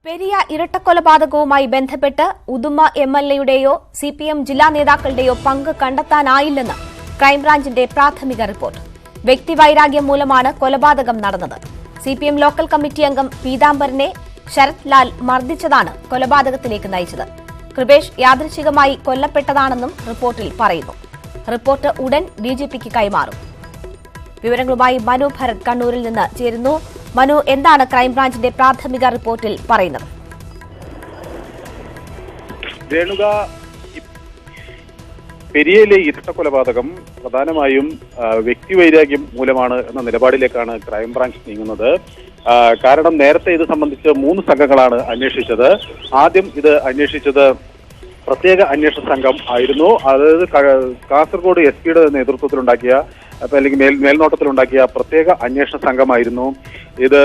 പെരിയ ഇരട്ടക്കൊലപാതകവുമായി ബന്ധപ്പെട്ട് ഉദുമ എംഎൽഎയുടെയോ സിപിഎം ജില്ലാ നേതാക്കളുടെയോ പങ്ക് കണ്ടെത്താനായില്ലെന്ന് ക്രൈംബ്രാഞ്ചിന്റെ പ്രാഥമിക റിപ്പോർട്ട്. വ്യക്തിവൈരാഗ്യം മൂലമാണ് കൊലപാതകം നടന്നത്. സിപിഎം ലോക്കൽ കമ്മിറ്റി അംഗം പീതാംബരനെ ശരത് ലാൽ മർദ്ദിച്ചതാണ് കൊലപാതകത്തിലേക്ക് നയിച്ചത്. കൃപേഷ് യാദൃച്ഛികമായി കൊല്ലപ്പെട്ടതാണെന്നും റിപ്പോർട്ടിൽ പറയുന്നു. റിപ്പോർട്ട് ഉടൻ ഡിജിപിക്ക് കൈമാറും. വിവരങ്ങളുമായി മനു ഭരത് കണ്ണൂരിൽ നിന്ന് ചേരുന്നു. മനു, എന്താണ് ക്രൈംബ്രാഞ്ചിന്റെ പ്രാഥമിക റിപ്പോർട്ടിൽ പറയുന്നത്? രേണുക, പെരിയയിലെ ഇരട്ടക്കൊലപാതകം പ്രധാനമായും വ്യക്തിവൈരാഗ്യം മൂലമാണ് എന്ന നിലപാടിലേക്കാണ് ക്രൈംബ്രാഞ്ച് നീങ്ങുന്നത്. കാരണം നേരത്തെ ഇത് സംബന്ധിച്ച് 3 സംഘങ്ങളാണ് അന്വേഷിച്ചത്. ആദ്യം ഇത് അന്വേഷിച്ചത് പ്രത്യേക അന്വേഷണ സംഘം ആയിരുന്നു. അതായത് കാസർഗോഡ് എസ് പിയുടെ നേതൃത്വത്തിലുണ്ടാക്കിയ അല്ലെങ്കിൽ മേൽനോട്ടത്തിലുണ്ടാക്കിയ പ്രത്യേക അന്വേഷണ സംഘമായിരുന്നു ഇത്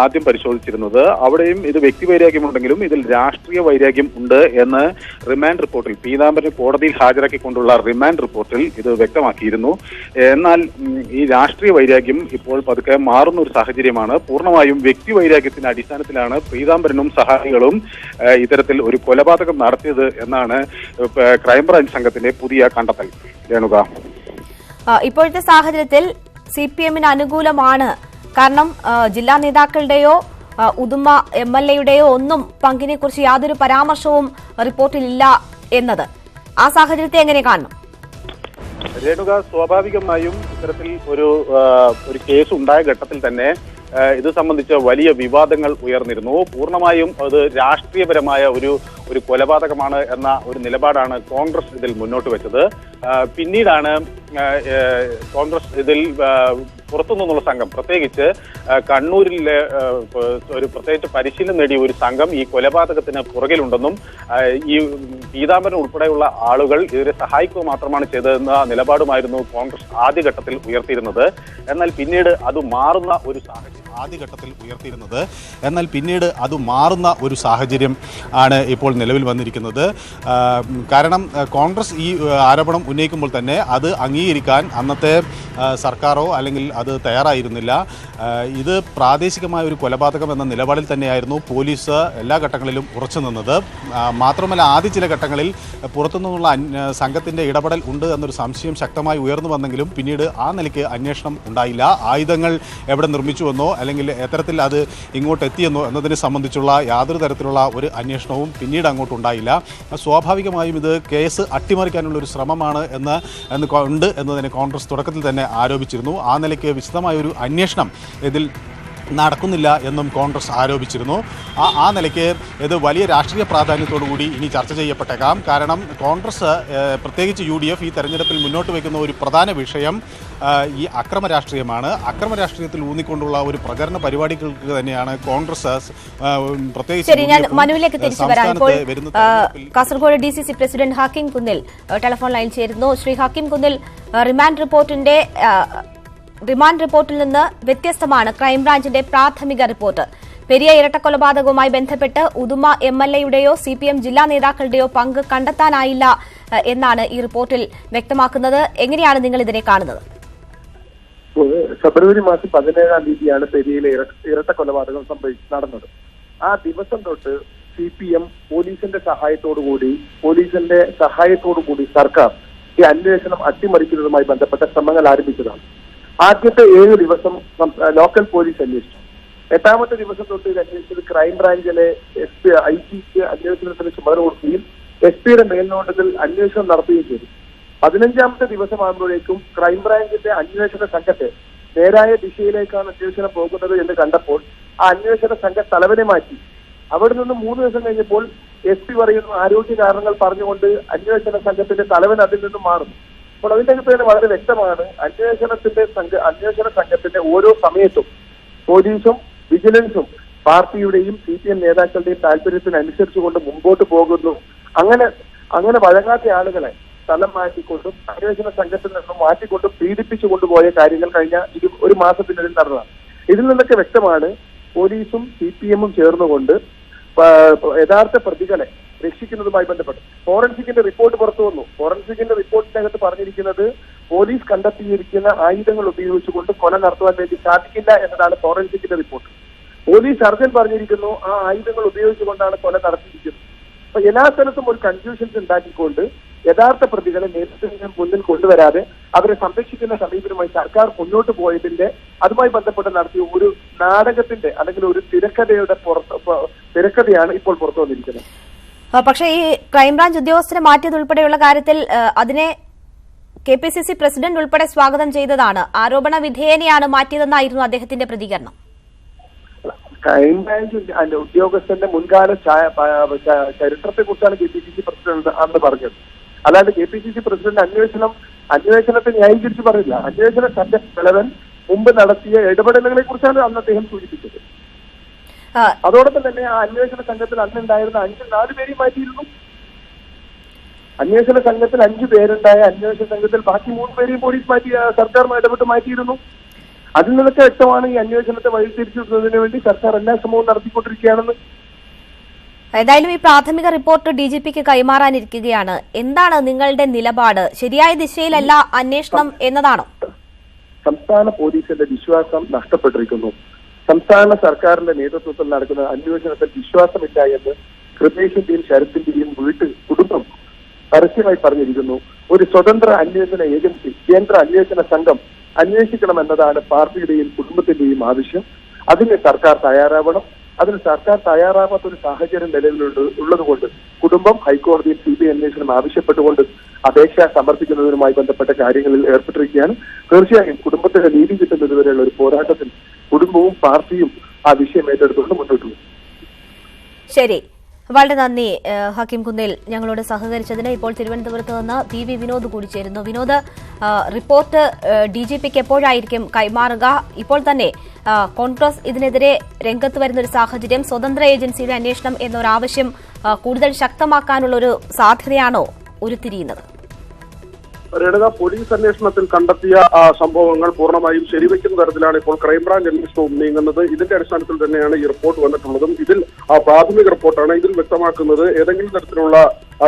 ആദ്യം പരിശോധിച്ചിരുന്നത്. അവിടെയും ഇത് വ്യക്തിവൈരാഗ്യമുണ്ടെങ്കിലും ഇതിൽ രാഷ്ട്രീയ വൈരാഗ്യം ഉണ്ട് എന്ന് റിമാൻഡ് റിപ്പോർട്ടിൽ, പീതാംബരനെ കോടതിയിൽ ഹാജരാക്കിക്കൊണ്ടുള്ള റിമാൻഡ് റിപ്പോർട്ടിൽ ഇത് വ്യക്തമാക്കിയിരുന്നു. എന്നാൽ ഈ രാഷ്ട്രീയ വൈരാഗ്യം ഇപ്പോൾ പതുക്കെ മാറുന്ന ഒരു സാഹചര്യമാണ്. പൂർണ്ണമായും വ്യക്തിവൈരാഗ്യത്തിന്റെ അടിസ്ഥാനത്തിലാണ് പീതാംബരനും സഹായികളും ഇത്തരത്തിൽ ഒരു കൊലപാതകം നടത്തിയത് എന്നാണ് ക്രൈംബ്രാഞ്ച് സംഘത്തിന്റെ പുതിയ കണ്ടെത്തൽ. രേണുക, ഇപ്പോഴത്തെ സാഹചര്യത്തിൽ സിപിഎമ്മിന് അനുകൂലമാണ്. കാരണം ജില്ലാ നേതാക്കളുടെയോ ഉദുമ എംഎൽഎയുടെയോ ഒന്നും പങ്കിനെ കുറിച്ച് യാതൊരു പരാമർശവും റിപ്പോർട്ടിലില്ല എന്നത്. ആ സാഹചര്യത്തെ എങ്ങനെ കാണണം? രേണുക, സ്വാഭാവികമായും ഇത്തരത്തിൽ ഒരു കേസ് ഉണ്ടായ ഘട്ടത്തിൽ തന്നെ ഇത് സംബന്ധിച്ച് വലിയ വിവാദങ്ങൾ ഉയർന്നിരുന്നു. പൂർണ്ണമായും അത് രാഷ്ട്രീയപരമായ ഒരു കൊലപാതകമാണ് എന്ന ഒരു നിലപാടാണ് കോൺഗ്രസ് ഇതിൽ മുന്നോട്ട് വെച്ചത്. പിന്നീടാണ് കോൺഗ്രസ് ഇതിൽ പുറത്തുനിന്നുള്ള സംഘം, പ്രത്യേകിച്ച് കണ്ണൂരിലെ പ്രത്യേകിച്ച് പരിശീലനം നേടിയ ഒരു സംഘം ഈ കൊലപാതകത്തിന് പുറകിലുണ്ടെന്നും ഈ പീതാംബരൻ ഉൾപ്പെടെയുള്ള ആളുകൾ ഇതിനെ സഹായിക്കുക മാത്രമാണ് ചെയ്തതെന്ന നിലപാടുമായിരുന്നു കോൺഗ്രസ് ആദ്യഘട്ടത്തിൽ ഉയർത്തിയിരുന്നത്. എന്നാൽ പിന്നീട് അത് മാറുന്ന ഒരു സാഹചര്യം ആണ് ഇപ്പോൾ നിലവിൽ വന്നിരിക്കുന്നത്. കാരണം കോൺഗ്രസ് ഈ ആരോപണം ഉന്നയിക്കുമ്പോൾ തന്നെ അത് അംഗീകരിക്കാൻ അന്നത്തെ സർക്കാരോ അല്ലെങ്കിൽ അത് തയ്യാറായിരുന്നില്ല. ഇത് പ്രാദേശികമായ ഒരു കൊലപാതകം എന്ന നിലപാടിൽ തന്നെയായിരുന്നു പോലീസ് എല്ലാ ഘട്ടങ്ങളിലും ഉറച്ചു നിന്നത്. മാത്രമല്ല, ആദ്യ ചില ഘട്ടങ്ങളിൽ പുറത്തുനിന്നുള്ള സംഘത്തിൻ്റെ ഇടപെടൽ ഉണ്ട് എന്നൊരു സംശയം ശക്തമായി ഉയർന്നു വന്നെങ്കിലും പിന്നീട് ആ നിലയ്ക്ക് അന്വേഷണം ഉണ്ടായില്ല. ആയുധങ്ങൾ എവിടെ നിർമ്മിച്ചുവെന്നോ അല്ലെങ്കിൽ എത്തരത്തിൽ അത് ഇങ്ങോട്ട് എത്തിയെന്നോ എന്നതിനെ സംബന്ധിച്ചുള്ള യാതൊരു തരത്തിലുള്ള ഒരു അന്വേഷണവും പിന്നീട് അങ്ങോട്ടുണ്ടായില്ല. സ്വാഭാവികമായും ഇത് കേസ് അട്ടിമറിക്കാനുള്ള ഒരു ശ്രമമാണ് ഉണ്ട് എന്നതിനെ കോൺഗ്രസ് തുടക്കത്തിൽ തന്നെ ആരോപിച്ചിരുന്നു. ആ നിലയ്ക്ക് വിശദമായ ഒരു അന്വേഷണം ഇതിൽ നടക്കുന്നില്ല എന്നും കോൺഗ്രസ് ആരോപിച്ചിരുന്നു. ആ നിലയ്ക്ക് ഇത് വലിയ രാഷ്ട്രീയ പ്രാധാന്യത്തോടുകൂടി ഇനി ചർച്ച ചെയ്യപ്പെട്ടേക്കാം. കാരണം കോൺഗ്രസ്, പ്രത്യേകിച്ച് UDF, ഈ തെരഞ്ഞെടുപ്പിൽ മുന്നോട്ട് വയ്ക്കുന്ന ഒരു പ്രധാന വിഷയം ഈ അക്രമ രാഷ്ട്രീയമാണ്. അക്രമ രാഷ്ട്രീയത്തിൽ ഊന്നിക്കൊണ്ടുള്ള ഒരു പ്രചരണ പരിപാടികൾക്ക് തന്നെയാണ് കോൺഗ്രസ് മനുവിലേക്ക് തിരിച്ചു വരാൻ ഇപ്പോൾ കാസർഗോഡ് DCC പ്രസിഡന്റ് ഹക്കീം കുന്നിൽ ടെലിഫോൺ ലൈൻ ചേരുന്നു. ശ്രീ ഹക്കീം കുന്നിൽ, റിമാൻഡ് റിപ്പോർട്ടിൽ നിന്ന് വ്യത്യസ്തമാണ് ക്രൈംബ്രാഞ്ചിന്റെ പ്രാഥമിക റിപ്പോർട്ട്. പെരിയ ഇരട്ടക്കൊലപാതകവുമായി ബന്ധപ്പെട്ട് ഉദുമ എംഎൽഎയുടെയോ CPM ജില്ലാ നേതാക്കളുടെയോ പങ്ക് കണ്ടെത്താനായില്ല എന്നാണ് ഈ റിപ്പോർട്ടിൽ വ്യക്തമാക്കുന്നത്. എങ്ങനെയാണ് നിങ്ങൾ ഇതിനെ കാണുന്നത്? ഫെബ്രുവരി മാസം 17-ാം തീയതിയാണ് പെരിയയിലെ ഇരട്ടക്കൊലപാതകം നടന്നത്. ആ ദിവസം തൊട്ട് CPM പോലീസിന്റെ സഹായത്തോടുകൂടി സർക്കാർ ഈ അന്വേഷണം അട്ടിമറിക്കുന്നതുമായി ബന്ധപ്പെട്ട ശ്രമങ്ങൾ ആരംഭിച്ചതാണ്. ആദ്യത്തെ 7 ദിവസം ലോക്കൽ പോലീസ് അന്വേഷിച്ചു. 8ാമത്തെ ദിവസം തൊട്ട് ഇത് അന്വേഷിച്ചത് ക്രൈംബ്രാഞ്ചിലെ IGക്ക് അന്വേഷണത്തിന് ചുമതല കൊടുക്കുകയും SP-യുടെ മേൽനോട്ടത്തിൽ അന്വേഷണം നടത്തുകയും ചെയ്തു. 15ാമത്തെ ദിവസമാകുമ്പോഴേക്കും ക്രൈംബ്രാഞ്ചിന്റെ അന്വേഷണ സംഘത്തെ നേരായ ദിശയിലേക്കാണ് അന്വേഷണം പോകുന്നത് എന്ന് കണ്ടപ്പോൾ ആ അന്വേഷണ സംഘ തലവനെ മാറ്റി. അവിടെ നിന്ന് 3 ദിവസം കഴിഞ്ഞപ്പോൾ SP പറയുന്നു ആരോഗ്യ കാരണങ്ങൾ പറഞ്ഞുകൊണ്ട് അന്വേഷണ സംഘത്തിന്റെ തലവൻ അതിൽ നിന്നും മാറുന്നു. അപ്പോൾ അതിന്റെ അഭിപ്രായം വളരെ വ്യക്തമാണ്. അന്വേഷണ സംഘത്തിന്റെ ഓരോ സമയത്തും പോലീസും വിജിലൻസും പാർട്ടിയുടെയും CPM നേതാക്കളുടെയും താല്പര്യത്തിനനുസരിച്ചുകൊണ്ട് മുമ്പോട്ട് പോകുന്നു. അങ്ങനെ വഴങ്ങാത്ത ആളുകളെ സ്ഥലം മാറ്റിക്കൊണ്ടും അന്വേഷണ സംഘത്തിൽ നിന്നും മാറ്റിക്കൊണ്ടും പീഡിപ്പിച്ചു കൊണ്ടുപോയ കാര്യങ്ങൾ കഴിഞ്ഞ ഒരു മാസത്തിനുള്ളിൽ നടന്നതാണ്. ഇതിൽ നിന്നൊക്കെ വ്യക്തമാണ് പോലീസും CPM-ഉം ചേർന്നുകൊണ്ട് യഥാർത്ഥ പ്രതികളെ രക്ഷിക്കുന്നതുമായി ബന്ധപ്പെട്ട് ഫോറൻസിക്കിന്റെ റിപ്പോർട്ട് പുറത്തു വന്നു. ഫോറൻസിക്കിന്റെ റിപ്പോർട്ടിനകത്ത് പറഞ്ഞിരിക്കുന്നത് പോലീസ് കണ്ടെത്തിയിരിക്കുന്ന ആയുധങ്ങൾ ഉപയോഗിച്ചുകൊണ്ട് കൊല നടത്തുവാൻ വേണ്ടി സാധിക്കില്ല എന്നതാണ് ഫോറൻസിക്കിന്റെ റിപ്പോർട്ട്. പോലീസ് സർജൻ പറഞ്ഞിരിക്കുന്നു ആ ആയുധങ്ങൾ ഉപയോഗിച്ചുകൊണ്ടാണ് കൊല നടത്തിയിരിക്കുന്നത്. അപ്പൊ എല്ലാ സ്ഥലത്തും ഒരു കൺഫ്യൂഷൻസ് ഉണ്ടാക്കിക്കൊണ്ട് യഥാർത്ഥ പ്രതികളെ നേതൃത്വത്തിന് മുന്നിൽ കൊണ്ടുവരാതെ അവരെ സംരക്ഷിക്കുന്ന സമീപനമായി സർക്കാർ മുന്നോട്ട് പോയതിന്റെ അതുമായി ബന്ധപ്പെട്ട് നടത്തിയ ഒരു നാടകത്തിന്റെ അല്ലെങ്കിൽ ഒരു തിരക്കഥയാണ് ഇപ്പോൾ പുറത്തു വന്നിരിക്കുന്നത്. പക്ഷേ ഈ ക്രൈംബ്രാഞ്ച് ഉദ്യോഗസ്ഥരെ മാറ്റിയതുൾപ്പെടെയുള്ള കാര്യത്തിൽ അതിനെ KPCC പ്രസിഡന്റ് ഉൾപ്പെടെ സ്വാഗതം ചെയ്തതാണ്. ആരോപണ വിധേയനെയാണ് മാറ്റിയതെന്നായിരുന്നു അദ്ദേഹത്തിന്റെ പ്രതികരണം. ക്രൈംബ്രാഞ്ച് ഉദ്യോഗസ്ഥന്റെ മുൻകാല ചരിത്രത്തെ കുറിച്ചാണ് KPCC പ്രസിഡന്റ് അന്ന് പറഞ്ഞത്. അല്ലാണ്ട് KPCC പ്രസിഡന്റ് അന്വേഷണത്തെ ന്യായീകരിച്ച് പറഞ്ഞില്ല. അന്വേഷണ സംഘ തലവൻ മുമ്പ് നടത്തിയ ഇടപെടലുകളെ കുറിച്ചാണ് അന്ന് അദ്ദേഹം സൂചിപ്പിച്ചത്. അതോടൊപ്പം തന്നെ ആ അന്വേഷണ സംഘത്തിൽ അന്നുണ്ടായിരുന്ന 4 പേരെയും മാറ്റിയിരുന്നു. അന്വേഷണ സംഘത്തിൽ 5 പേരുണ്ടായ അന്വേഷണ സംഘത്തിൽ ബാക്കി 3 പേരെയും പോലീസ് സർക്കാർ ഇടപെട്ട് മാറ്റിയിരുന്നു. അതിൽ നിന്നൊക്കെ വ്യക്തമാണ് ഈ അന്വേഷണത്തെ വഴിതിരിച്ചുവിടുന്നതിന് വേണ്ടി സർക്കാർ എല്ലാ ശ്രമവും നടത്തിക്കൊണ്ടിരിക്കുകയാണെന്ന്. ഏതായാലും ഈ പ്രാഥമിക റിപ്പോർട്ട് DGPക്ക് കൈമാറാനിരിക്കുകയാണ്. എന്താണ് നിങ്ങളുടെ നിലപാട്? ശരിയായ ദിശയിലല്ല അന്വേഷണം എന്നതാണോ? സംസ്ഥാന പോലീസിന്റെ വിശ്വാസം നഷ്ടപ്പെട്ടിരിക്കുന്നു. സംസ്ഥാന സർക്കാരിന്റെ നേതൃത്വത്തിൽ നടക്കുന്ന അന്വേഷണത്തിൽ വിശ്വാസമില്ല എന്ന് കൃപേഷിന്റെയും ശരത്തിന്റെയും കുടുംബം പരസ്യമായി പറഞ്ഞിരിക്കുന്നു. ഒരു സ്വതന്ത്ര അന്വേഷണ ഏജൻസി, കേന്ദ്ര അന്വേഷണ സംഘം അന്വേഷിക്കണമെന്നതാണ് പാർട്ടിയുടെയും കുടുംബത്തിന്റെയും ആവശ്യം. അതിന് സർക്കാർ തയ്യാറാവണം. അതിന് സർക്കാർ തയ്യാറാവാത്ത ഒരു സാഹചര്യം ഉള്ളതുകൊണ്ട് കുടുംബം ഹൈക്കോടതിയിൽ CBI അന്വേഷണം ആവശ്യപ്പെട്ടുകൊണ്ട് അപേക്ഷ സമർപ്പിക്കുന്നതിനുമായി ബന്ധപ്പെട്ട കാര്യങ്ങളിൽ ഏർപ്പെട്ടിരിക്കുകയാണ്. തീർച്ചയായും കുടുംബത്തിന് നീതി കിട്ടുന്നതുവരെയുള്ള ഒരു പോരാട്ടത്തിൽ കുടുംബവും പാർട്ടിയും ആ വിഷയം ഏറ്റെടുത്തുകൊണ്ട് മുന്നോട്ട് പോകും. ശരി, വളരെ നന്ദി ഹക്കീം കുന്നേൽ ഞങ്ങളോട് സഹകരിച്ചതിന്. ഇപ്പോൾ തിരുവനന്തപുരത്ത് നിന്ന് PV വിനോദ് കൂടി ചേരുന്നു. വിനോദ്, റിപ്പോർട്ട് DGPക്ക് എപ്പോഴായിരിക്കും കൈമാറുക? ഇപ്പോൾ തന്നെ കോൺഗ്രസ് ഇതിനെതിരെ രംഗത്ത് വരുന്ന ഒരു സാഹചര്യം, സ്വതന്ത്ര ഏജൻസിയുടെ അന്വേഷണം എന്നൊരാവശ്യം കൂടുതൽ ശക്തമാക്കാനുള്ള ഒരു സാധ്യതയാണോ ഉരുത്തിരിയുന്നത്? രേണുക, പോലീസ് അന്വേഷണത്തിൽ കണ്ടെത്തിയ സംഭവങ്ങൾ പൂർണ്ണമായും ശരിവെക്കുന്ന തരത്തിലാണ് ഇപ്പോൾ ക്രൈംബ്രാഞ്ച് അന്വേഷണവും നീങ്ങുന്നത്. ഇതിന്റെ അടിസ്ഥാനത്തിൽ തന്നെയാണ് ഈ റിപ്പോർട്ട് വന്നിട്ടുള്ളതും. ഇതിൽ പ്രാഥമിക റിപ്പോർട്ടാണ്. ഇതിൽ വ്യക്തമാക്കുന്നത് ഏതെങ്കിലും തരത്തിലുള്ള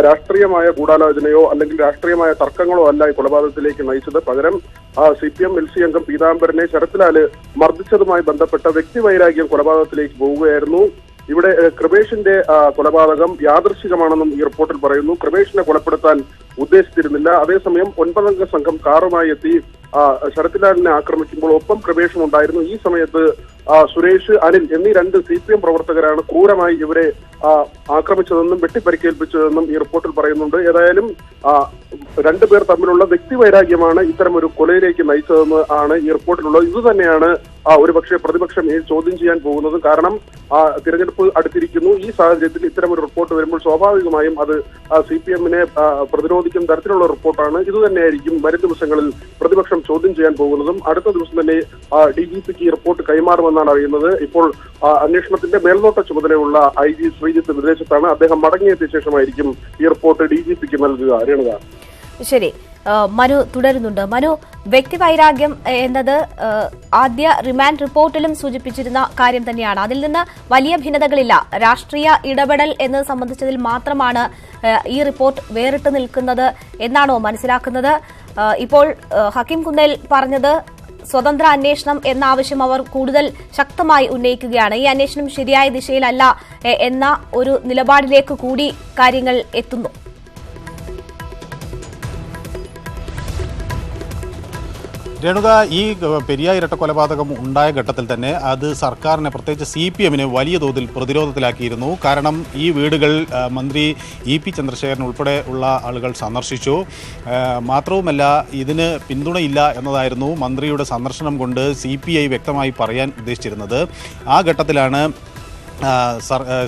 രാഷ്ട്രീയമായ ഗൂഢാലോചനയോ അല്ലെങ്കിൽ രാഷ്ട്രീയമായ തർക്കങ്ങളോ അല്ല ഈ കൊലപാതകത്തിലേക്ക് നയിച്ചത്. പകരം CPM LC അംഗം പീതാംബരനെ ശരത്ലാല് മർദ്ദിച്ചതുമായി ബന്ധപ്പെട്ട വ്യക്തിവൈരാഗ്യം കൊലപാതകത്തിലേക്ക് പോവുകയായിരുന്നു. ഇവിടെ കൃപേഷിന്റെ കൊലപാതകം യാദൃശ്ചികമാണെന്നും ഈ റിപ്പോർട്ടിൽ പറയുന്നു. കൃപേഷിനെ കൊലപ്പെടുത്താൻ ഉദ്ദേശിച്ചിരുന്നില്ല. അതേസമയം 9 അംഗ സംഘം കാറുമായി എത്തി ശരത്ലാലിനെ ആക്രമിക്കുമ്പോൾ ഒപ്പം കൃപേഷും ഉണ്ടായിരുന്നു. ഈ സമയത്ത് സുരേഷ്, അനിൽ എന്നീ 2 CPM പ്രവർത്തകരാണ് ക്രൂരമായി ഇവരെ ആക്രമിച്ചതെന്നും വെട്ടിപ്പരിക്കേൽപ്പിച്ചതെന്നും ഈ റിപ്പോർട്ടിൽ പറയുന്നുണ്ട്. ഏതായാലും 2 പേർ തമ്മിലുള്ള വ്യക്തിവൈരാഗ്യമാണ് ഇത്തരമൊരു കൊലയിലേക്ക് നയിച്ചതെന്ന് ആണ് ഈ റിപ്പോർട്ടിലുള്ളത്. ഇതുതന്നെയാണ് ഒരുപക്ഷെ പ്രതിപക്ഷം ചോദ്യം ചെയ്യാൻ പോകുന്നത്. കാരണം തിരഞ്ഞെടുപ്പ് അടുത്തിരിക്കുന്നു. ഈ സാഹചര്യത്തിൽ ഇത്തരമൊരു റിപ്പോർട്ട് വരുമ്പോൾ സ്വാഭാവികമായും അത് CPMനെ പ്രതിരോധിക്കുന്ന തരത്തിലുള്ള റിപ്പോർട്ടാണ്. ഇതുതന്നെയായിരിക്കും വരും ദിവസങ്ങളിൽ പ്രതിപക്ഷം ചോദ്യം ചെയ്യാൻ പോകുന്നതും. അടുത്ത ദിവസം തന്നെ DGPക്ക് ഈ റിപ്പോർട്ട് കൈമാറുമെന്നാണ് അറിയുന്നത്. ഇപ്പോൾ അന്വേഷണത്തിന്റെ മേൽനോട്ട ചുമതലയുള്ള IG ശ്രീജിത്ത് വിദേശത്താണ്. അദ്ദേഹം മടങ്ങിയെത്തിയ ശേഷമായിരിക്കും ഈ റിപ്പോർട്ട് DGPക്ക് നൽകുക. രേണുക, ശരി, മനു തുടരുന്നുണ്ട്. മനു, വ്യക്തിവൈരാഗ്യം എന്നത് ആദ്യ റിമാൻഡ് റിപ്പോർട്ടിലും സൂചിപ്പിച്ചിരുന്ന കാര്യം തന്നെയാണ്. അതിൽ നിന്ന് വലിയ ഭിന്നതകളില്ല. രാഷ്ട്രീയ ഇടപെടൽ എന്നത് സംബന്ധിച്ചതിൽ മാത്രമാണ് ഈ റിപ്പോർട്ട് വേറിട്ട് നിൽക്കുന്നത് എന്നാണോ മനസ്സിലാക്കുന്നത്? ഇപ്പോൾ ഹക്കീം കുന്നേൽ പറഞ്ഞത് സ്വതന്ത്ര അന്വേഷണം എന്ന ആവശ്യം അവർ കൂടുതൽ ശക്തമായി ഉന്നയിക്കുകയാണ്. ഈ അന്വേഷണം ശരിയായ ദിശയിലല്ല എന്ന ഒരു നിലപാടിലേക്ക് കൂടി കാര്യങ്ങൾ എത്തുന്നു. രേണുക, ഈ പെരിയ ഇരട്ടക്കൊലപാതകം ഉണ്ടായ ഘട്ടത്തിൽ തന്നെ അത് സർക്കാരിനെ, പ്രത്യേകിച്ച് CPMനെ വലിയ തോതിൽ പ്രതിരോധത്തിലാക്കിയിരുന്നു. കാരണം ഈ വീടുകൾ മന്ത്രി EP ചന്ദ്രശേഖരൻ ഉൾപ്പെടെ ഉള്ള ആളുകൾ സന്ദർശിച്ചു. മാത്രവുമല്ല, ഇതിന് പിന്തുണയില്ല എന്നതായിരുന്നു മന്ത്രിയുടെ സന്ദർശനം കൊണ്ട് CPI വ്യക്തമായി പറയാൻ ഉദ്ദേശിച്ചിരുന്നത്. ആ ഘട്ടത്തിലാണ്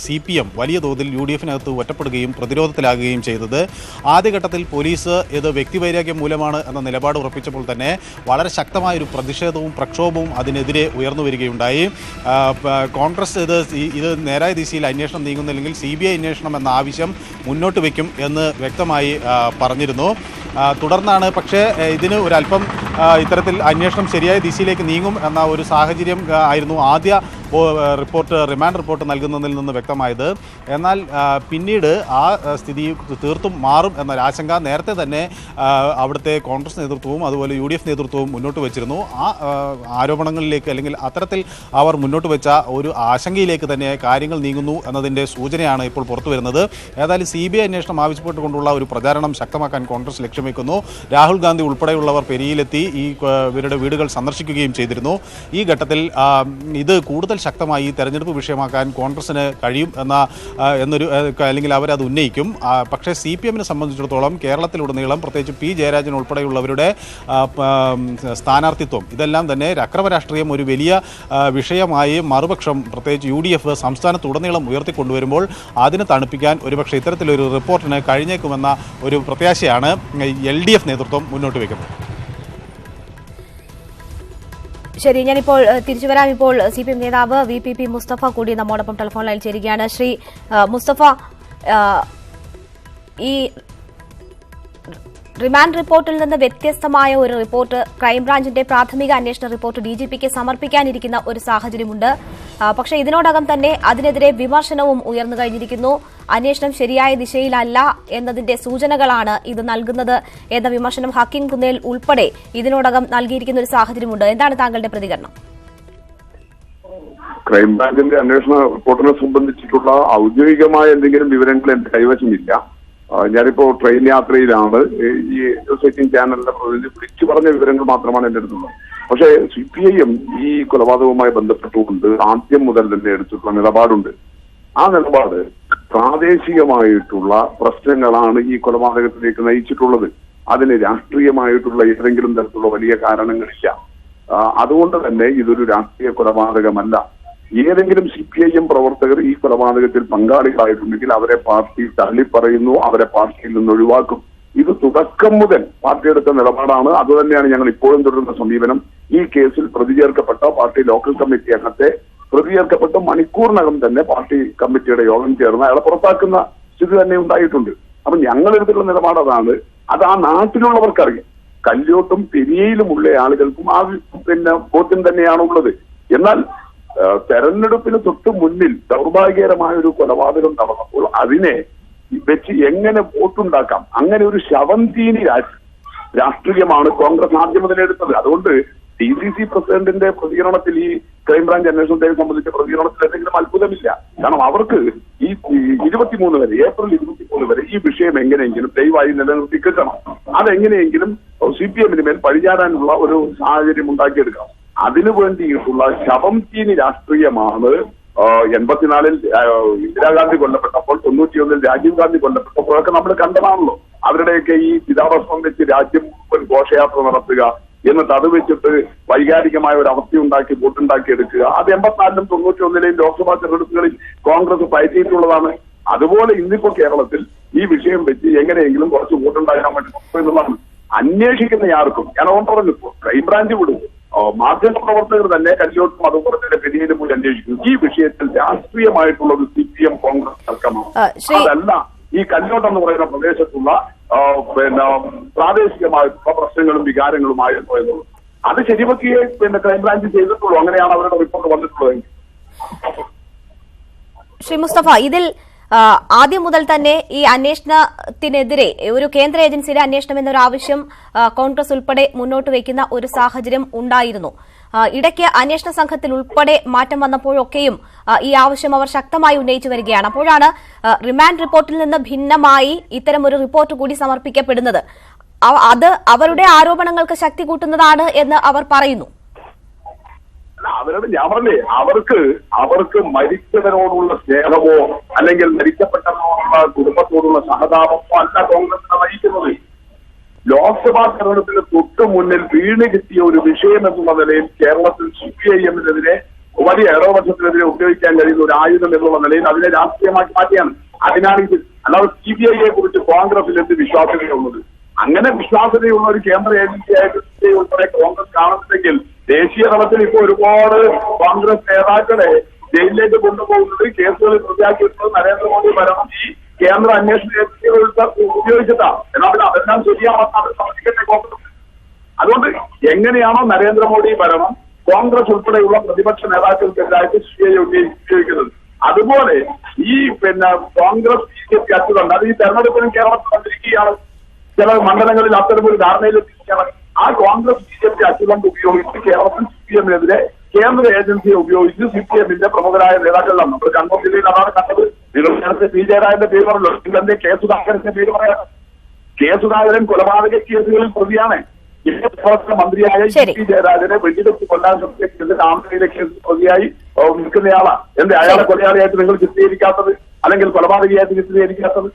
CPM വലിയ തോതിൽ UDFനകത്ത് ഒറ്റപ്പെടുകയും പ്രതിരോധത്തിലാകുകയും ചെയ്തത്. ആദ്യഘട്ടത്തിൽ പോലീസ് ഇത് വ്യക്തിവൈരാഗ്യം മൂലമാണ് എന്ന നിലപാട് ഉറപ്പിച്ചപ്പോൾ തന്നെ വളരെ ശക്തമായൊരു പ്രതിഷേധവും പ്രക്ഷോഭവും അതിനെതിരെ ഉയർന്നു വരികയുണ്ടായി. കോൺഗ്രസ് ഇത് നേരായ ദിശയിൽ അന്വേഷണം നീങ്ങുന്നില്ലെങ്കിൽ CBI അന്വേഷണം എന്ന ആവശ്യം മുന്നോട്ട് വയ്ക്കും എന്ന് വ്യക്തമായി പറഞ്ഞിരുന്നു. തുടർന്നാണ് പക്ഷേ ഇതിന് ഒരല്പം ഇത്തരത്തിൽ അന്വേഷണം ശരിയായ ദിശയിലേക്ക് നീങ്ങും എന്ന ഒരു സാഹചര്യം ആയിരുന്നു ആദ്യ റിമാൻഡ് റിപ്പോർട്ട് റിപ്പോർട്ട് നൽകുന്നതിൽ നിന്ന് വ്യക്തമായത്. എന്നാൽ പിന്നീട് ആ സ്ഥിതി തീർത്തും മാറും എന്നൊരു ആശങ്ക നേരത്തെ തന്നെ അവിടുത്തെ കോൺഗ്രസ് നേതൃത്വവും അതുപോലെ UDF നേതൃത്വവും മുന്നോട്ട് വെച്ചിരുന്നു. ആ ആരോപണങ്ങളിലേക്ക് അല്ലെങ്കിൽ അത്തരത്തിൽ അവർ മുന്നോട്ട് വെച്ച ഒരു ആശങ്കയിലേക്ക് തന്നെ കാര്യങ്ങൾ നീങ്ങുന്നു എന്നതിൻ്റെ സൂചനയാണ് ഇപ്പോൾ പുറത്തു വരുന്നത്. ഏതായാലും CBI അന്വേഷണം ആവശ്യപ്പെട്ടുകൊണ്ടുള്ള ഒരു പ്രചാരണം ശക്തമാക്കാൻ കോൺഗ്രസ് ലക്ഷ്യം വെക്കുന്നു. രാഹുൽ ഗാന്ധി ഉൾപ്പെടെയുള്ളവർ പെരിയിലെത്തി ഇവരുടെ വീടുകൾ സന്ദർശിക്കുകയും ചെയ്തിരുന്നു. ഈ ഘട്ടത്തിൽ ഇത് കൂടുതൽ ശക്തമായി തെരഞ്ഞെടുപ്പ് വിഷയമാക്കാൻ കോൺഗ്രസിന് കഴിയും എന്നൊരു അല്ലെങ്കിൽ അവരത് ഉന്നയിക്കും. പക്ഷേ CPM-നെ സംബന്ധിച്ചിടത്തോളം കേരളത്തിലുടനീളം പ്രത്യേകിച്ച് P. ജയരാജൻ ഉൾപ്പെടെയുള്ളവരുടെ സ്ഥാനാർത്ഥിത്വം ഇതെല്ലാം തന്നെ അക്രമ രാഷ്ട്രീയം ഒരു വലിയ വിഷയമായി മറുപക്ഷം പ്രത്യേകിച്ച് UDF സംസ്ഥാനത്തുടനീളം ഉയർത്തിക്കൊണ്ടുവരുമ്പോൾ അതിന് തണുപ്പിക്കാൻ ഒരുപക്ഷെ ഇത്തരത്തിലൊരു റിപ്പോർട്ടിന് കഴിഞ്ഞേക്കുമെന്ന ഒരു പ്രത്യാശയാണ് LDF നേതൃത്വം മുന്നോട്ട് വയ്ക്കുന്നത്. ശരി, ഞാനിപ്പോൾ തിരിച്ചു വരാം. ഇപ്പോൾ CPM നേതാവ് VPP മുസ്തഫ കൂടി നമ്മോടൊപ്പം ടെലിഫോൺ ലൈനിൽ ചേരുകയാണ്. ശ്രീ മുസ്തഫ, ഈ റിമാൻഡ് റിപ്പോർട്ടിൽ നിന്ന് വ്യത്യസ്തമായ ഒരു റിപ്പോർട്ട് ക്രൈംബ്രാഞ്ചിന്റെ പ്രാഥമിക അന്വേഷണ റിപ്പോർട്ട് DGPക്ക് സമർപ്പിക്കാനിരിക്കുന്ന ഒരു സാഹചര്യമുണ്ട്. പക്ഷേ ഇതിനോടകം തന്നെ അതിനെതിരെ വിമർശനവും ഉയർന്നു കഴിഞ്ഞിരിക്കുന്നു. അന്വേഷണം ശരിയായ ദിശയിലല്ല എന്നതിന്റെ സൂചനകളാണ് ഇത് നൽകുന്നത് എന്ന വിമർശനം ഹക്കീം കുന്നേൽ ഉൾപ്പെടെ ഇതിനോടകം നൽകിയിരിക്കുന്ന ഒരു സാഹചര്യമുണ്ട്. എന്താണ് താങ്കളുടെ പ്രതികരണം? ക്രൈംബ്രാഞ്ചിന്റെ അന്വേഷണ റിപ്പോർട്ടിനെ സംബന്ധിച്ചിട്ടുള്ള ഔദ്യോഗികമായ എന്തെങ്കിലും വിവരങ്ങൾ എന്റെ കൈവശമില്ല. ഞാനിപ്പോ ട്രെയിൻ യാത്രയിലാണ്. ഈ ന്യൂസ് ചാനലിന്റെ പ്രതിനിധി വിളിച്ചു പറഞ്ഞ വിവരങ്ങൾ മാത്രമാണ് എന്റെ അടുത്തുള്ളത്. പക്ഷേ CPIM ഈ കൊലപാതകവുമായി ബന്ധപ്പെട്ടുകൊണ്ട് ആദ്യം മുതൽ തന്നെ എടുത്തിട്ടുള്ള നിലപാടുണ്ട്. ആ നിലപാട് പ്രാദേശികമായിട്ടുള്ള പ്രശ്നങ്ങളാണ് ഈ കൊലപാതകത്തിലേക്ക് നയിച്ചിട്ടുള്ളത്. അതിന് രാഷ്ട്രീയമായിട്ടുള്ള ഏതെങ്കിലും തരത്തിലുള്ള വലിയ കാരണങ്ങളില്ല. അതുകൊണ്ട് തന്നെ ഇതൊരു രാഷ്ട്രീയ കൊലപാതകമല്ല. ഏതെങ്കിലും CPIM പ്രവർത്തകർ ഈ കൊലപാതകത്തിൽ പങ്കാളികളായിട്ടുണ്ടെങ്കിൽ അവരെ പാർട്ടി തള്ളിപ്പറയുന്നു, അവരെ പാർട്ടിയിൽ നിന്ന് ഒഴിവാക്കും. ഇത് തുടക്കം മുതൽ പാർട്ടി എടുത്ത നിലപാടാണ്. അതുതന്നെയാണ് ഞങ്ങൾ ഇപ്പോഴും തുടരുന്ന സമീപനം. ഈ കേസിൽ പ്രതി ചേർക്കപ്പെട്ട പാർട്ടി ലോക്കൽ കമ്മിറ്റി അംഗത്തെ പ്രതി ചേർക്കപ്പെട്ട മണിക്കൂറിനകം തന്നെ പാർട്ടി കമ്മിറ്റിയുടെ യോഗം ചേർന്ന് അയാളെ പുറത്താക്കുന്ന സ്ഥിതി തന്നെ ഉണ്ടായിട്ടുണ്ട്. അപ്പൊ ഞങ്ങൾ എടുത്തിട്ടുള്ള നിലപാട് അതാണ്. അത് ആ നാട്ടിലുള്ളവർക്കറിയാം. കല്യോട്ടും പെരിയയിലുമുള്ള ആളുകൾക്കും ആ ബോധ്യം തന്നെയാണുള്ളത്. എന്നാൽ തെരഞ്ഞെടുപ്പിന് തൊട്ട് മുന്നിൽ ദൗർഭാഗ്യകരമായ ഒരു കൊലപാതകം നടന്നപ്പോൾ അതിനെ വെച്ച് എങ്ങനെ വോട്ടുണ്ടാക്കാം, അങ്ങനെ ഒരു ശവന്തീനി രാഷ്ട്രീയമാണ് കോൺഗ്രസ് ആദ്യം മുതലെടുത്തത്. അതുകൊണ്ട് DCC പ്രസിഡന്റിന്റെ പ്രതികരണത്തിൽ ഈ ക്രൈംബ്രാഞ്ച് അന്വേഷണത്തെ സംബന്ധിച്ച പ്രതികരണത്തിൽ എന്തെങ്കിലും അത്ഭുതമില്ല. കാരണം അവർക്ക് ഈ 23 വരെ ഏപ്രിൽ 23 വരെ ഈ വിഷയം എങ്ങനെയെങ്കിലും ദയവായി നിലനിർത്തി കിട്ടണം. അതെങ്ങനെയെങ്കിലും CPM-ന് മേൽ പഴിചാടാനുള്ള ഒരു സാഹചര്യം ഉണ്ടാക്കിയെടുക്കണം. അതിനു വേണ്ടിയിട്ടുള്ള ശവംതീനി രാഷ്ട്രീയമാണ് 84-ൽ ഇന്ദിരാഗാന്ധി കൊല്ലപ്പെട്ടപ്പോൾ, 91-ൽ രാജീവ് ഗാന്ധി കൊല്ലപ്പെട്ടപ്പോഴൊക്കെ നമ്മൾ കണ്ടതാണല്ലോ. അവരുടെയൊക്കെ ഈ ചിതാഭസ്മം വെച്ച് രാജ്യം ഘോഷയാത്ര നടത്തുക, എന്നിട്ട് അത് വെച്ചിട്ട് വൈകാരികമായ ഒരു അവസ്ഥയുണ്ടാക്കി വോട്ടുണ്ടാക്കി എടുക്കുക. അത് 84-ലും 91-ലെയും ലോക്സഭാ തെരഞ്ഞെടുപ്പുകളിൽ കോൺഗ്രസ് പയറ്റിയിട്ടുള്ളതാണ്. അതുപോലെ ഇന്നിപ്പോ കേരളത്തിൽ ഈ വിഷയം വെച്ച് എങ്ങനെയെങ്കിലും കുറച്ച് വോട്ടുണ്ടാക്കാൻ വേണ്ടി എന്നുള്ളതാണ്. അന്വേഷിക്കുന്ന ആർക്കും ഞാൻ പറഞ്ഞു, ക്രൈംബ്രാഞ്ച് വിടും, മാധ്യമപ്രവർത്തകർ തന്നെ കല്യോട്ടും അതുപോലെ തന്നെ പെരിയയിലും പോയി അന്വേഷിക്കുന്നു. ഈ വിഷയത്തിൽ രാഷ്ട്രീയമായിട്ടുള്ളത് CPM കോൺഗ്രസ് തർക്കമാണ്. അതല്ല ഈ കല്യോട്ട് എന്ന് പറയുന്ന പ്രദേശത്തുള്ള പ്രാദേശികമായിട്ടുള്ള പ്രശ്നങ്ങളും വികാരങ്ങളുമായിരുന്നു എന്നുള്ളത്. അത് ശരിവെക്കുകയെ ക്രൈംബ്രാഞ്ച് ചെയ്തിട്ടുള്ളൂ. അങ്ങനെയാണ് അവരുടെ റിപ്പോർട്ട് വന്നിട്ടുള്ളത്. ശ്രീ മുസ്തഫ, ഇതിൽ ആദ്യം മുതൽ തന്നെ ഈ അന്വേഷണത്തിനെതിരെ ഒരു കേന്ദ്ര ഏജൻസിയുടെ അന്വേഷണം എന്നൊരു ആവശ്യം കോൺഗ്രസ് ഉൾപ്പെടെ മുന്നോട്ട് വയ്ക്കുന്ന ഒരു സാഹചര്യം ഉണ്ടായിരുന്നു. ഇടയ്ക്ക് അന്വേഷണ സംഘത്തിൽ ഉൾപ്പെടെ മാറ്റം വന്നപ്പോഴൊക്കെയും ഈ ആവശ്യം അവർ ശക്തമായി ഉന്നയിച്ചു വരികയാണ്. അപ്പോഴാണ് റിമാൻഡ് റിപ്പോർട്ടിൽ നിന്ന് ഭിന്നമായി ഇത്തരം ഒരു റിപ്പോർട്ട് കൂടി സമർപ്പിക്കപ്പെടുന്നത്. അത് അവരുടെ ആരോപണങ്ങൾക്ക് ശക്തി കൂട്ടുന്നതാണ് എന്ന് അവർ പറയുന്നു. അവരോട് ഞാൻ പറഞ്ഞേ, അവർക്ക് മരിച്ചവരോടുള്ള സ്നേഹമോ അല്ലെങ്കിൽ മരിക്കപ്പെട്ടവരോടുള്ള കുടുംബത്തോടുള്ള സഹതാപമോ അല്ല കോൺഗ്രസിനെ നയിക്കുന്നത്. ലോക്സഭാ തെരഞ്ഞെടുപ്പിന് തൊട്ട് മുന്നിൽ വീണ് കിട്ടിയ ഒരു വിഷയം എന്നുള്ള നിലയിൽ കേരളത്തിൽ CPIM-നെതിരെ വലിയ ഇടതുപക്ഷത്തിനെതിരെ ഉപയോഗിക്കാൻ കഴിയുന്ന ഒരു ആയുധം എന്നുള്ള നിലയിൽ അതിനെ രാഷ്ട്രീയമാക്കി മാറ്റിയാണ്. അതിനാണ് ഇത്. അല്ലാതെ CBIയെ കുറിച്ച് കോൺഗ്രസിൽ എന്ത് വിശ്വാസ്യതയുള്ളത്? അങ്ങനെ വിശ്വാസ്യതയുള്ള ഒരു കേന്ദ്ര ഏജൻസിയായിട്ട് ഉൾപ്പെടെ കോൺഗ്രസ് കാണുന്നുണ്ടെങ്കിൽ ദേശീയ തലത്തിൽ ഇപ്പോൾ ഒരുപാട് കോൺഗ്രസ് നേതാക്കളെ ജയിലിലേക്ക് കൊണ്ടുപോകുന്നത്, കേസുകളിൽ പ്രതിയാക്കിയിട്ടുള്ളത് നരേന്ദ്രമോദി ഭരണം ഈ കേന്ദ്ര അന്വേഷണ ഏജൻസികൾ ഉപയോഗിച്ചിട്ടാണ്. എന്നാൽ അതെല്ലാം ശരിയാണെന്ന് സമർപ്പിക്കട്ടെ കോൺഗ്രസ്. അതുകൊണ്ട് എങ്ങനെയാണോ നരേന്ദ്രമോദി ഭരണം കോൺഗ്രസ് ഉൾപ്പെടെയുള്ള പ്രതിപക്ഷ നേതാക്കൾക്കെതിരായിട്ട് CBI ഉപയോഗിക്കുന്നത്, അതുപോലെ ഈ കോൺഗ്രസ് BJP അച്ചുതണ്ട് അത് ഈ തെരഞ്ഞെടുപ്പിനും കേരളത്തിൽ വന്നിരിക്കുകയാണ്. ചില മണ്ഡലങ്ങളിൽ അത്തരമൊരു ധാരണയിലെത്തിക്കുകയാണ്. ആ കോൺഗ്രസ് BJP അച്ചുതണ്ട് ഉപയോഗിച്ച് കേരളത്തിൽ CPM-നെതിരെ കേന്ദ്ര ഏജൻസിയെ ഉപയോഗിച്ച് CPM-ന്റെ പ്രമുഖരായ നേതാക്കളാണ്. നമ്മൾ കണ്ണൂർ ജില്ലയിൽ അതാണ് കണ്ടത്. നിങ്ങൾ നേരത്തെ P. ജയരാജന്റെ പേര് പറഞ്ഞല്ലോ, നിങ്ങളെന്റെ കെ. സുധാകരന്റെ പേര് പറയാം. കെ. സുധാകരൻ കൊലപാതക കേസുകളിൽ പ്രതിയാണ്. മന്ത്രിയായ P. ജയരാജനെ വെടിവെച്ച് കൊല്ലാൻ ശ്രമിച്ച ആന്ധ്രയിലെ കേസ് പ്രതിയായി നിൽക്കുന്നയാളാണ്. എന്റെ അയാളെ കൊലയാളിയായിട്ട് നിങ്ങൾ ചിത്രീകരിക്കാത്തത്, അല്ലെങ്കിൽ കൊലപാതകയായിട്ട് ചിത്രീകരിക്കാത്തത്?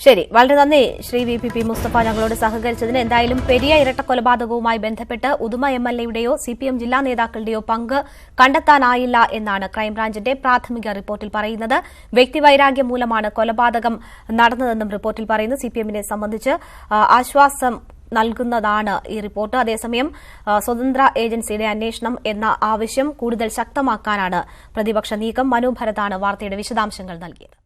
ശരി, വളരെ നന്ദി ശ്രീ VPP മുസ്തഫ ഞങ്ങളോട് സഹകരിച്ചതിന്. എന്തായാലും പെരിയ ഇരട്ടക്കൊലപാതകവുമായി ബന്ധപ്പെട്ട് ഉദുമ MLA-യുടെയോ CPM ജില്ലാ നേതാക്കളുടെയോ പങ്ക് കണ്ടെത്താനായില്ല എന്നാണ് ക്രൈംബ്രാഞ്ചിന്റെ പ്രാഥമിക റിപ്പോർട്ടിൽ പറയുന്നത്. വ്യക്തിവൈരാഗ്യം മൂലമാണ് കൊലപാതകം നടന്നതെന്നും റിപ്പോർട്ടിൽ പറയുന്നു. CPM-നെ സംബന്ധിച്ച് ആശ്വാസം നൽകുന്നതാണ് ഈ റിപ്പോർട്ട്. അതേസമയം സ്വതന്ത്ര ഏജൻസിയുടെ അന്വേഷണം എന്ന ആവശ്യം കൂടുതൽ ശക്തമാക്കാനാണ് പ്രതിപക്ഷ നീക്കം. മനു ഭരതാണ് വാർത്തയുടെ വിശദാംശങ്ങൾ നൽകിയത്.